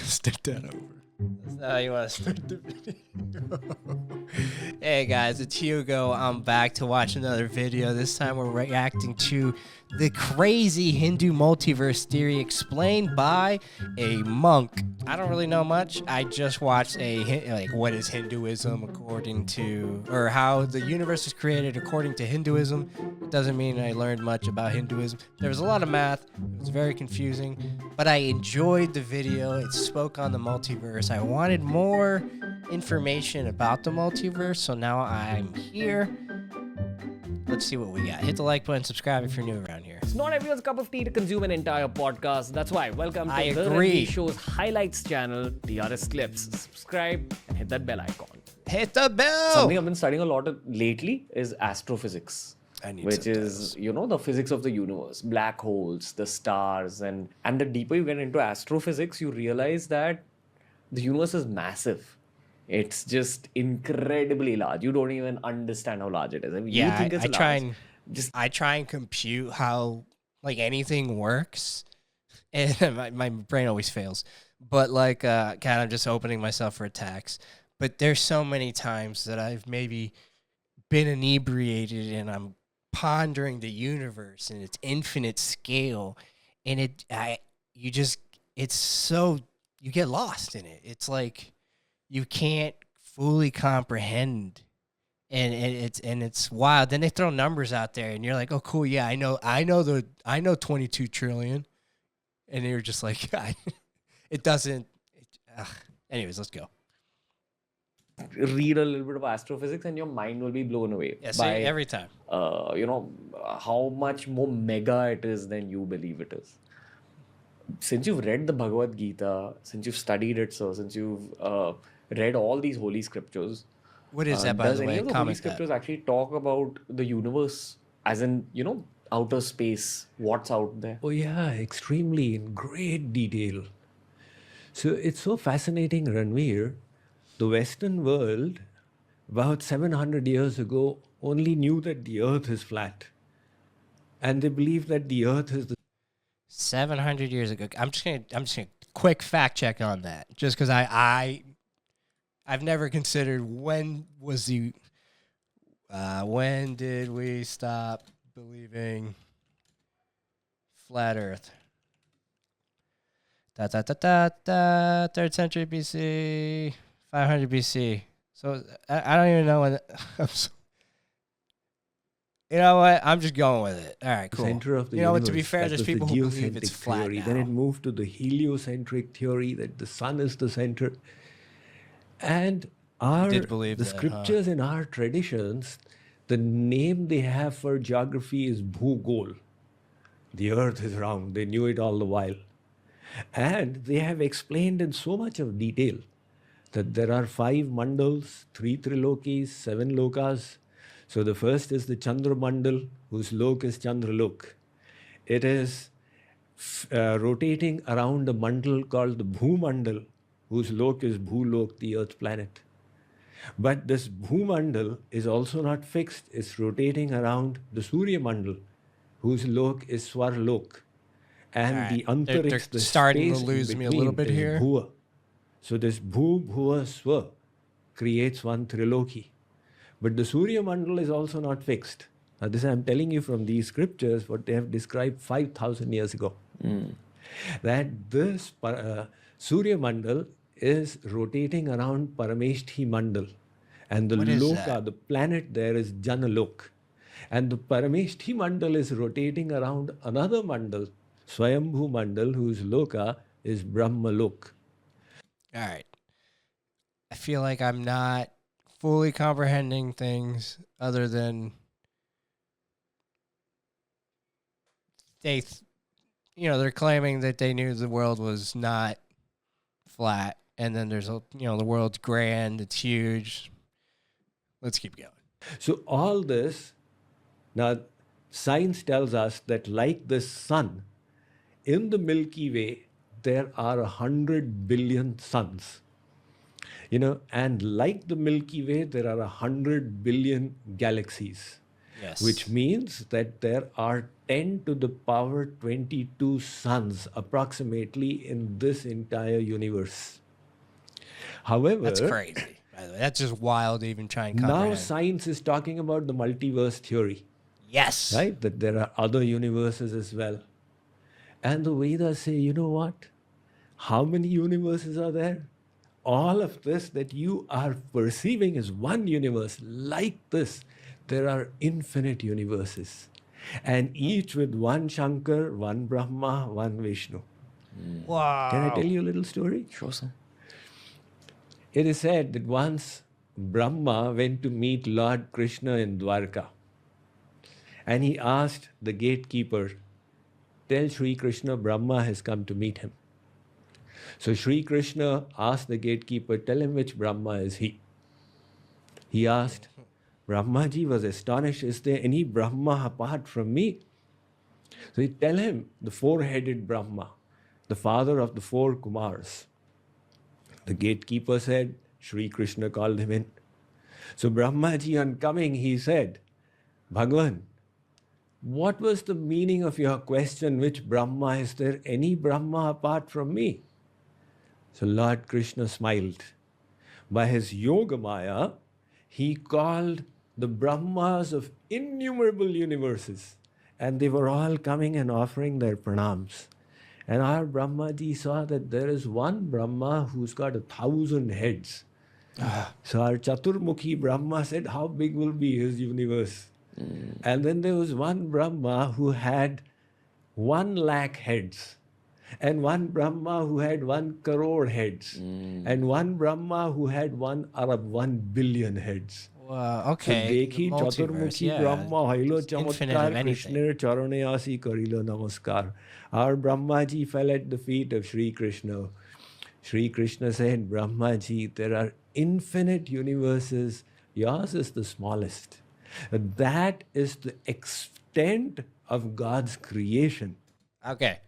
Start that over. That's not how you want to start the video. Hey guys, it's Hugo. I'm back to watch another video. This time we're reacting to the crazy Hindu multiverse theory explained by a monk. I don't really know much. I just watched what is Hinduism according to, or how the universe is created according to Hinduism. It doesn't mean I learned much about Hinduism. There was a lot of math. It was very confusing, but I enjoyed the video. It spoke on the multiverse. I wanted more information about the multiverse, so now I'm here. Let's see what we got. Hit the like button, subscribe if you're new around here. It's not everyone's cup of tea to consume an entire podcast. That's why, welcome to I the agree. Ranveer Show's highlights channel, TRS Clips. Subscribe and hit that bell icon. Hit the bell! Something I've been studying a lot of lately is astrophysics. I need Which subtitles. is, the physics of the universe, black holes, the stars, and the deeper you get into astrophysics, you realize that the universe is massive. It's just incredibly large. You don't even understand how large it is. I mean, you think it's large. I try and compute how anything works, and my brain always fails. But kind of just opening myself for attacks. But there's so many times that I've maybe been inebriated and I'm pondering the universe and its infinite scale, and you get lost in it. It's like you can't fully comprehend, and it's wild. Then they throw numbers out there, and you're like, oh, cool, yeah, I know 22 trillion, and you're just like, it doesn't. Anyways, let's go. Read a little bit of astrophysics and your mind will be blown away by every time. How much more mega it is than you believe it is. Since you've read the Bhagavad Gita, since you've studied it, since you've read all these holy scriptures, what is that, by the way? Does any of the holy scriptures actually talk about the universe, as in outer space, what's out there? Oh yeah, extremely, in great detail. So it's so fascinating, Ranveer. The Western world, about 700 years ago, only knew that the earth is flat. And they believe that the earth is the 700 years ago. I'm just gonna quick fact check on that, just because I've never considered when did we stop believing flat Earth? 3rd century BC, 500 BC. So I don't even know when. You know what? I'm just going with it. All right, cool. Center of the universe. What? To be fair, there's people who believe it's flat theory. now. Then it moved to the heliocentric theory that the sun is the center. And the scriptures in our traditions, the name they have for geography is Bhugol. The earth is round. They knew it all the while. And they have explained in so much of detail that there are 5 mandals, 3 trilokis, 7 lokas. So the first is the Chandra Mandal, whose lok is Chandralok. It is rotating around a mandal called the Bhumandal, whose lok is Bhulok, the earth planet. But this Bhumandal is also not fixed. It's rotating around the Surya Mandal, whose lok is Swarlok. And the Antariksh, they're starting to lose me a little bit here. Bhuva. So this Bhu, Bhuva, Swa creates one triloki. But the Surya Mandal is also not fixed. Now this I'm telling you from these scriptures, what they have described 5,000 years ago. That this Surya Mandal is rotating around Parameshthi Mandal. And the Loka, the planet there, is Janalok. And the Parameshthi Mandal is rotating around another Mandal, Swayambhu Mandal, whose Loka is Brahmalok. All right. I feel like I'm not fully comprehending things other than they're claiming that they knew the world was not flat, and then there's the world's grand, it's huge. Let's keep going. So all this, now science tells us that like the sun, in the Milky Way, there are 100 billion suns. And like the Milky Way, there are 100 billion galaxies. Yes. Which means that there are 10 to the power 22 suns approximately in this entire universe. However, that's crazy, by the way. That's just wild to even try and now comprehend. science is talking about the multiverse theory, Yes. right? That there are other universes as well. And the Vedas say, you know what? How many universes are there? All of this that you are perceiving is one universe. Like this, there are infinite universes. And each with one Shankar, one Brahma, one Vishnu. Wow. Can I tell you a little story? Sure, sir. It is said that once Brahma went to meet Lord Krishna in Dwarka. And he asked the gatekeeper, tell Sri Krishna Brahma has come to meet him. So Sri Krishna asked the gatekeeper, tell him which Brahma is he. He asked, Brahmaji was astonished, is there any Brahma apart from me? So he tell him, the four-headed Brahma, the father of the four Kumars. The gatekeeper said, Sri Krishna called him in. So Brahmaji on coming, he said, Bhagwan, what was the meaning of your question, which Brahma? Is there any Brahma apart from me? So Lord Krishna smiled. By his Yoga Maya, he called the Brahmas of innumerable universes, and they were all coming and offering their pranams. And our Brahmaji saw that there is one Brahma who's got 1,000 heads. So our Chaturmukhi Brahma said, how big will be his universe? And then there was one Brahma who had 1,00,000 heads. And one Brahma who had 1 crore heads. And one Brahma who had 1 Arab, 1 billion heads. Wow, okay. So dekhi Chaturmukhi Brahma hailo chamatkar Krishna charane asi karilo namaskar. Our Brahmaji fell at the feet of Sri Krishna. Sri Krishna said, Brahmaji, there are infinite universes. Yours is the smallest. That is the extent of God's creation. Okay.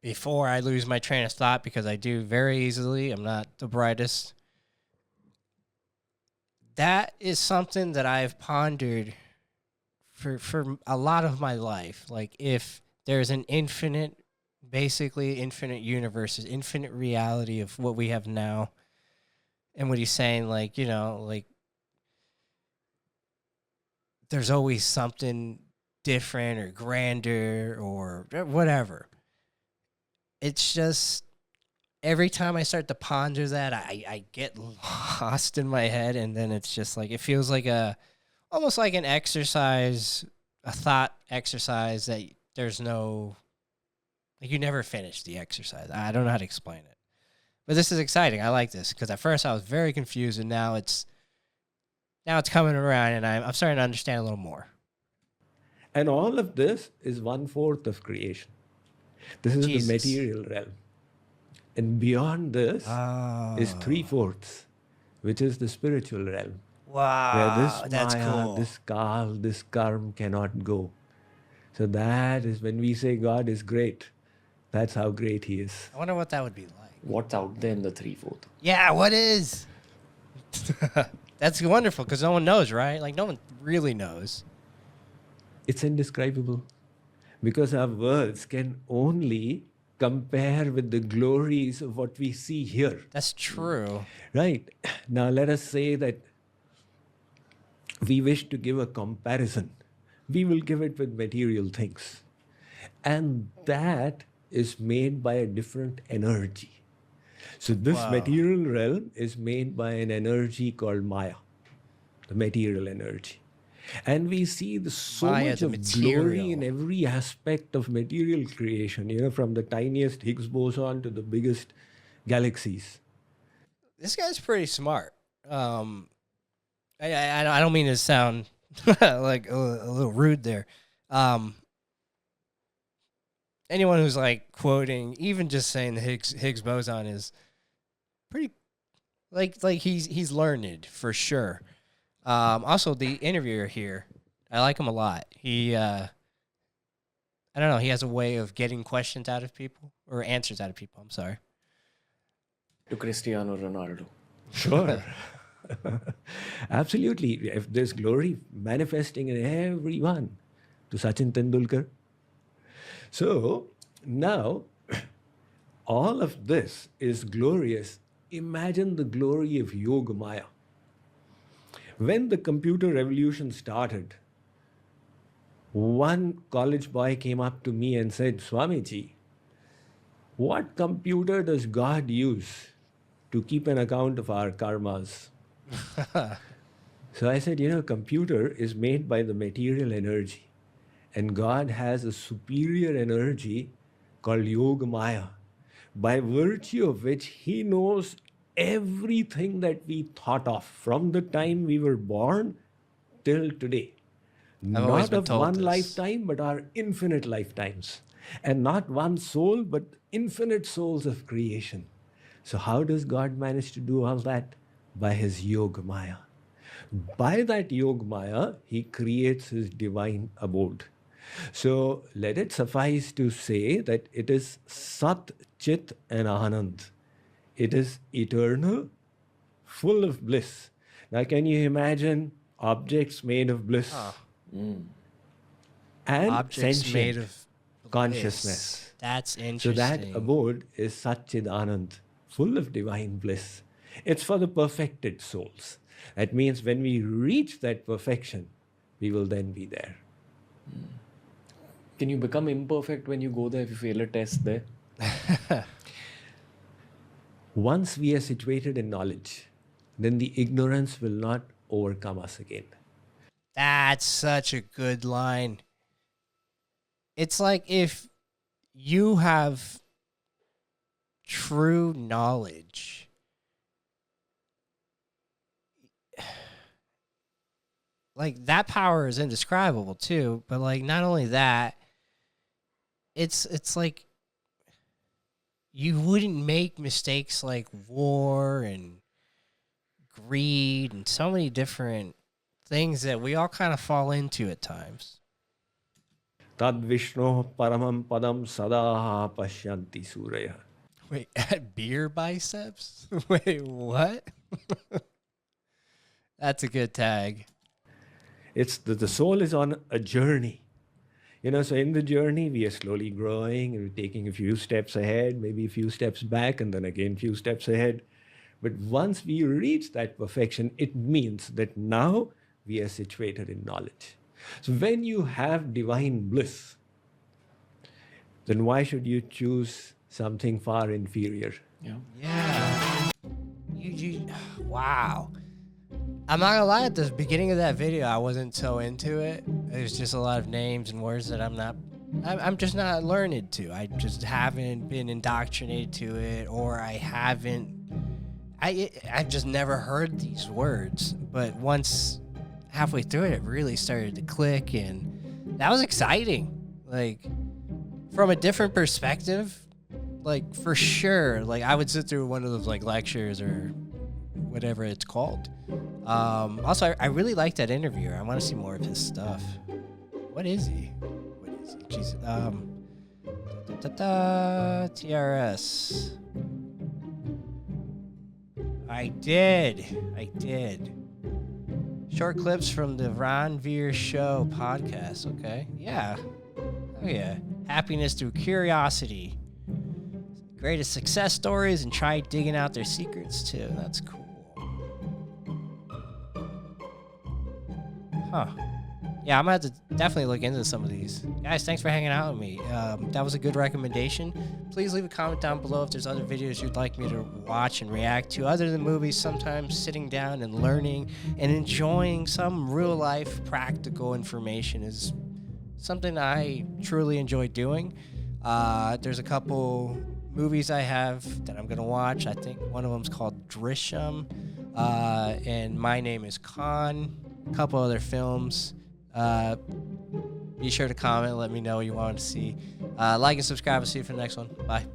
Before I lose my train of thought, because I do very easily, I'm not the brightest. That is something that I've pondered for a lot of my life. Like, if there's an basically infinite universes, infinite reality of what we have now, and what he's saying, like, like, there's always something different or grander or whatever. It's just, every time I start to ponder that, I get lost in my head, and then it's just like, it feels like almost like an exercise, a thought exercise that there's no, like, you never finish the exercise. I don't know how to explain it. But this is exciting. I like this, because at first I was very confused, and now it's coming around, and I'm starting to understand a little more. And all of this is 1/4 of creation. This is the material realm. And beyond this is 3/4, which is the spiritual realm. Wow, where this that's Maya, cool. this Kal, this Karm cannot go. So that is when we say God is great. That's how great He is. I wonder what that would be like. What's out there in the 3/4? Yeah, what is? That's wonderful, because no one knows, right? Like, no one really knows. It's indescribable. Because our words can only compare with the glories of what we see here. That's true. Right. Now let us say that we wish to give a comparison. We will give it with material things. And that is made by a different energy. So this material realm is made by an energy called Maya, the material energy. And we see so much of glory in every aspect of material creation, from the tiniest Higgs boson to the biggest galaxies. This guy's pretty smart. I don't mean to sound like a little rude there. Anyone who's like quoting, even just saying the Higgs boson is pretty, like he's learned for sure. Also, the interviewer here, I like him a lot. He, I don't know, he has a way of getting questions out of people, or answers out of people, I'm sorry. To Cristiano Ronaldo. Sure. Absolutely. If there's glory manifesting in everyone, to Sachin Tendulkar. So now, all of this is glorious. Imagine the glory of Yoga Maya. When the computer revolution started, one college boy came up to me and said, Swamiji, what computer does God use to keep an account of our karmas? So I said, computer is made by the material energy, and God has a superior energy called Yoga Maya, by virtue of which He knows everything that we thought of from the time we were born till today. Not of one lifetime, but our infinite lifetimes. And not one soul, but infinite souls of creation. So how does God manage to do all that? By His Yoga Maya. By that Yoga Maya, He creates His divine abode. So let it suffice to say that it is Sat, Chit and Anand. It is eternal, full of bliss. Now can you imagine objects made of bliss? And objects sentient made of consciousness. Bliss. That's interesting. So that abode is Satchidanand, full of divine bliss. It's for the perfected souls. That means when we reach that perfection, we will then be there. Can you become imperfect when you go there if you fail a test there? Once we are situated in knowledge, then the ignorance will not overcome us again. That's such a good line. It's like if you have true knowledge, like that power is indescribable too, but like not only that, it's like you wouldn't make mistakes like war and greed and so many different things that we all kind of fall into at times. Tad Vishno paramam padam sada pashyanti suraya. Wait, at beer biceps? Wait, what? That's a good tag. It's the soul is on a journey. So in the journey, we are slowly growing and we're taking a few steps ahead, maybe a few steps back, and then again a few steps ahead. But once we reach that perfection, it means that now we are situated in knowledge. So when you have divine bliss, then why should you choose something far inferior? Yeah. Wow. I'm not gonna lie, at the beginning of that video, I wasn't so into it. There's just a lot of names and words that I'm just not learned to. I just haven't been indoctrinated to it, or I've just never heard these words. But once halfway through it, it really started to click, and that was exciting. Like, from a different perspective, like for sure, like I would sit through one of those like lectures or whatever it's called. Also, I really like that interviewer. I want to see more of his stuff. What is he? Jesus. TRS. I did. Short clips from the Ron Veer Show podcast. Okay. Yeah. Oh, yeah. Happiness through curiosity. Greatest success stories, and try digging out their secrets too. That's cool. Huh. Yeah, I'm going to have to definitely look into some of these. Guys, thanks for hanging out with me. That was a good recommendation. Please leave a comment down below if there's other videos you'd like me to watch and react to. Other than movies, sometimes sitting down and learning and enjoying some real-life practical information is something I truly enjoy doing. There's a couple movies I have that I'm going to watch. I think one of them's called Drishyam, and My Name is Khan. A couple other films. Be sure to comment, let me know what you want to see. Like and subscribe. I'll see you for the next one. Bye.